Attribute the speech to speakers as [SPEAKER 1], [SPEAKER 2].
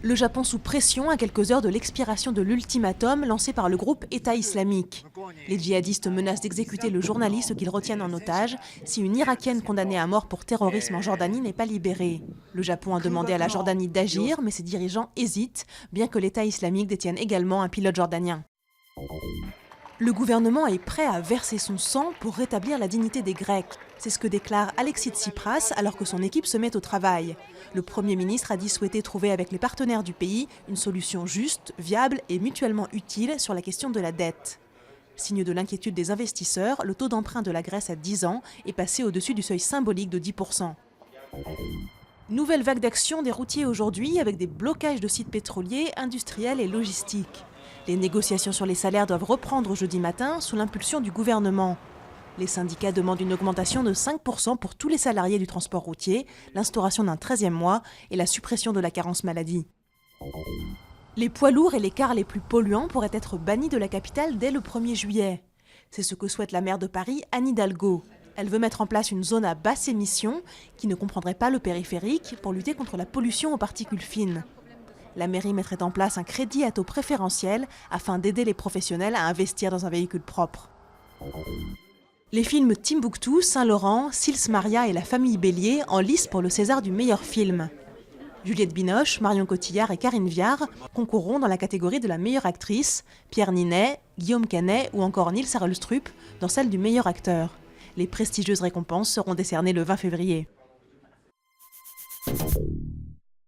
[SPEAKER 1] Le Japon sous pression à quelques heures de l'expiration de l'ultimatum lancé par le groupe État islamique. Les djihadistes menacent d'exécuter le journaliste qu'ils retiennent en otage si une Irakienne condamnée à mort pour terrorisme en Jordanie n'est pas libérée. Le Japon a demandé à la Jordanie d'agir, mais ses dirigeants hésitent, bien que l'État islamique détienne également un pilote jordanien. Le gouvernement est prêt à verser son sang pour rétablir la dignité des Grecs. C'est ce que déclare Alexis Tsipras alors que son équipe se met au travail. Le Premier ministre a dit souhaiter trouver avec les partenaires du pays une solution juste, viable et mutuellement utile sur la question de la dette. Signe de l'inquiétude des investisseurs, le taux d'emprunt de la Grèce à 10 ans est passé au-dessus du seuil symbolique de 10%. Nouvelle vague d'action des routiers aujourd'hui avec des blocages de sites pétroliers, industriels et logistiques. Les négociations sur les salaires doivent reprendre jeudi matin sous l'impulsion du gouvernement. Les syndicats demandent une augmentation de 5% pour tous les salariés du transport routier, l'instauration d'un 13e mois et la suppression de la carence maladie. Les poids lourds et les cars les plus polluants pourraient être bannis de la capitale dès le 1er juillet. C'est ce que souhaite la maire de Paris, Anne Hidalgo. Elle veut mettre en place une zone à basse émission qui ne comprendrait pas le périphérique pour lutter contre la pollution aux particules fines. La mairie mettrait en place un crédit à taux préférentiel afin d'aider les professionnels à investir dans un véhicule propre. Les films Timbuktu, Saint-Laurent, Sils Maria et La famille Bélier en lice pour le César du meilleur film. Juliette Binoche, Marion Cotillard et Karine Viard concourront dans la catégorie de la meilleure actrice, Pierre Ninet, Guillaume Canet ou encore Nils Harelstrup dans celle du meilleur acteur. Les prestigieuses récompenses seront décernées le 20 février.